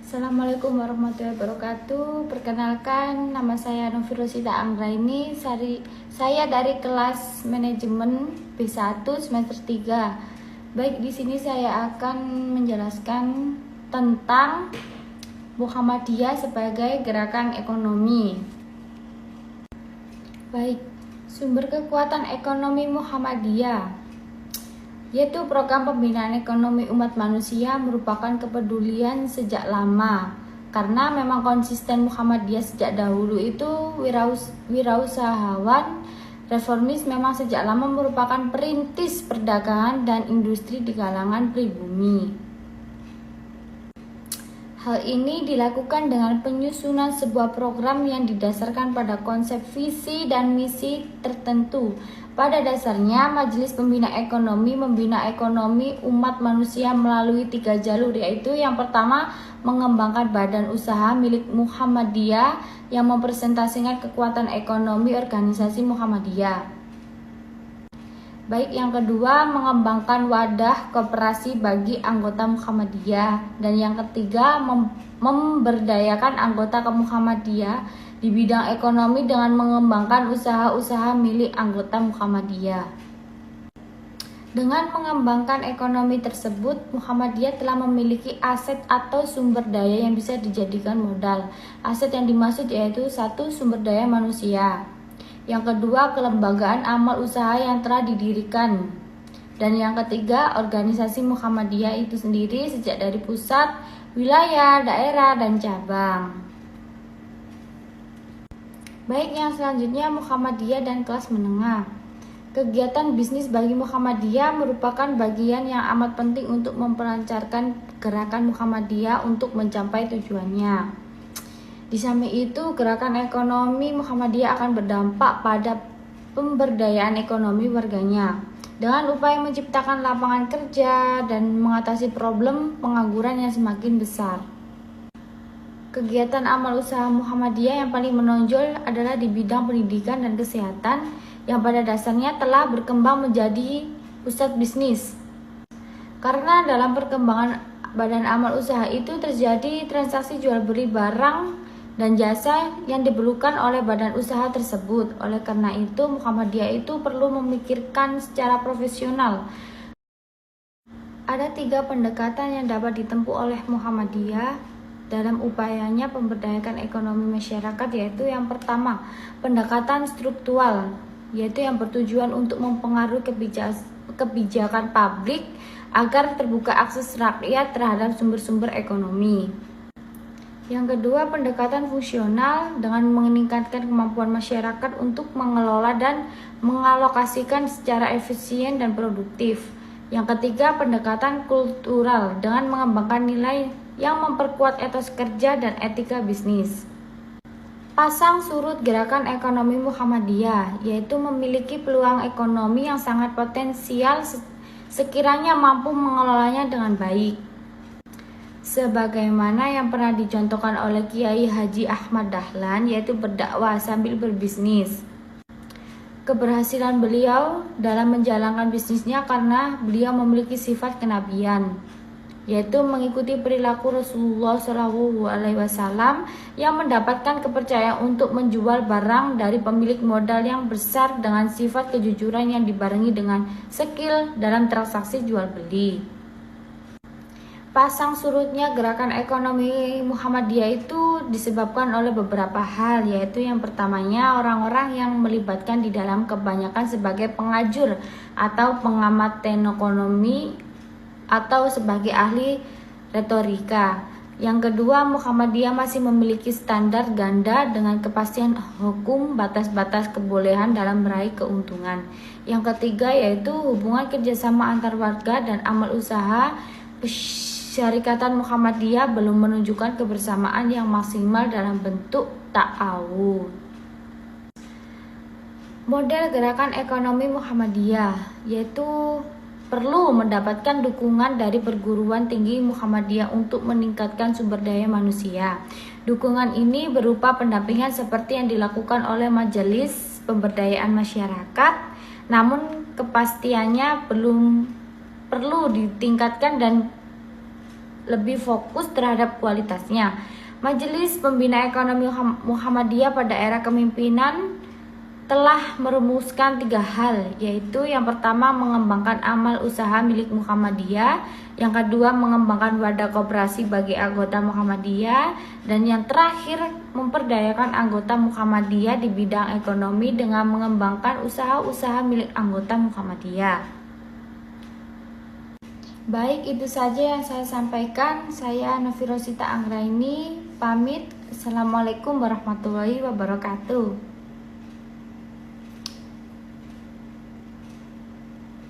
Assalamualaikum warahmatullahi wabarakatuh. Perkenalkan, nama saya Novirosita Anggraini. Saya dari kelas manajemen B1 semester 3. Baik, di sini saya akan menjelaskan tentang Muhammadiyah sebagai gerakan ekonomi. Baik, sumber kekuatan ekonomi Muhammadiyah yaitu program pembinaan ekonomi umat manusia merupakan kepedulian sejak lama, karena memang konsisten Muhammadiyah sejak dahulu itu wirausahawan reformis, memang sejak lama merupakan perintis perdagangan dan industri di kalangan pribumi. Hal ini dilakukan dengan penyusunan sebuah program yang didasarkan pada konsep visi dan misi tertentu. Pada dasarnya, Majelis Pembina Ekonomi membina ekonomi umat manusia melalui 3 jalur, yaitu yang pertama, mengembangkan badan usaha milik Muhammadiyah yang mempresentasikan kekuatan ekonomi organisasi Muhammadiyah. Baik, yang kedua, mengembangkan wadah koperasi bagi anggota Muhammadiyah, dan yang ketiga, memberdayakan anggota Muhammadiyah di bidang ekonomi dengan mengembangkan usaha-usaha milik anggota Muhammadiyah. Dengan mengembangkan ekonomi tersebut, Muhammadiyah telah memiliki aset atau sumber daya yang bisa dijadikan modal. Aset yang dimaksud yaitu 1. Sumber daya manusia. Yang kedua, kelembagaan amal usaha yang telah didirikan. Dan yang ketiga, organisasi Muhammadiyah itu sendiri sejak dari pusat, wilayah, daerah, dan cabang. Baik, yang selanjutnya Muhammadiyah dan kelas menengah. Kegiatan bisnis bagi Muhammadiyah merupakan bagian yang amat penting untuk memperlancarkan gerakan Muhammadiyah untuk mencapai tujuannya. Di samping itu, gerakan ekonomi Muhammadiyah akan berdampak pada pemberdayaan ekonomi warganya dengan upaya menciptakan lapangan kerja dan mengatasi problem pengangguran yang semakin besar. Kegiatan amal usaha Muhammadiyah yang paling menonjol adalah di bidang pendidikan dan kesehatan yang pada dasarnya telah berkembang menjadi pusat bisnis. Karena dalam perkembangan badan amal usaha itu terjadi transaksi jual beli barang dan jasa yang diperlukan oleh badan usaha tersebut. Oleh karena itu, Muhammadiyah itu perlu memikirkan secara profesional. Ada 3 pendekatan yang dapat ditempuh oleh Muhammadiyah dalam upayanya pemberdayaan ekonomi masyarakat, yaitu yang pertama, pendekatan struktural, yaitu yang bertujuan untuk mempengaruhi kebijakan publik agar terbuka akses rakyat terhadap sumber-sumber ekonomi. Yang kedua, pendekatan fungsional dengan meningkatkan kemampuan masyarakat untuk mengelola dan mengalokasikan secara efisien dan produktif. Yang ketiga, pendekatan kultural dengan mengembangkan nilai yang memperkuat etos kerja dan etika bisnis. Pasang surut gerakan ekonomi Muhammadiyah, yaitu memiliki peluang ekonomi yang sangat potensial sekiranya mampu mengelolanya dengan baik. Sebagaimana yang pernah dicontohkan oleh Kiai Haji Ahmad Dahlan, yaitu berdakwah sambil berbisnis. Keberhasilan beliau dalam menjalankan bisnisnya karena beliau memiliki sifat kenabian, yaitu mengikuti perilaku Rasulullah SAW yang mendapatkan kepercayaan untuk menjual barang dari pemilik modal yang besar dengan sifat kejujuran yang dibarengi dengan skill dalam transaksi jual beli. Pasang surutnya gerakan ekonomi Muhammadiyah itu disebabkan oleh beberapa hal, yaitu yang pertamanya, orang-orang yang melibatkan di dalam kebanyakan sebagai pengajur atau pengamat ekonomi atau sebagai ahli retorika. Yang kedua, Muhammadiyah masih memiliki standar ganda dengan kepastian hukum, batas-batas kebolehan dalam meraih keuntungan. Yang ketiga, yaitu hubungan kerjasama antar warga dan amal usaha Syarikatan Muhammadiyah belum menunjukkan kebersamaan yang maksimal dalam bentuk ta'awun. Model gerakan ekonomi Muhammadiyah yaitu perlu mendapatkan dukungan dari perguruan tinggi Muhammadiyah untuk meningkatkan sumber daya manusia. Dukungan ini berupa pendampingan seperti yang dilakukan oleh Majelis Pemberdayaan Masyarakat, namun kepastiannya belum perlu ditingkatkan dan lebih fokus terhadap kualitasnya. Majelis Pembina Ekonomi Muhammadiyah pada era kepemimpinan telah merumuskan 3 hal, yaitu yang pertama mengembangkan amal usaha milik Muhammadiyah, yang kedua mengembangkan wadah koperasi bagi anggota Muhammadiyah, dan yang terakhir memperdayakan anggota Muhammadiyah di bidang ekonomi dengan mengembangkan usaha-usaha milik anggota Muhammadiyah. Baik, itu saja yang saya sampaikan. Saya Novi Rosita Anggraini pamit. Assalamualaikum warahmatullahi wabarakatuh.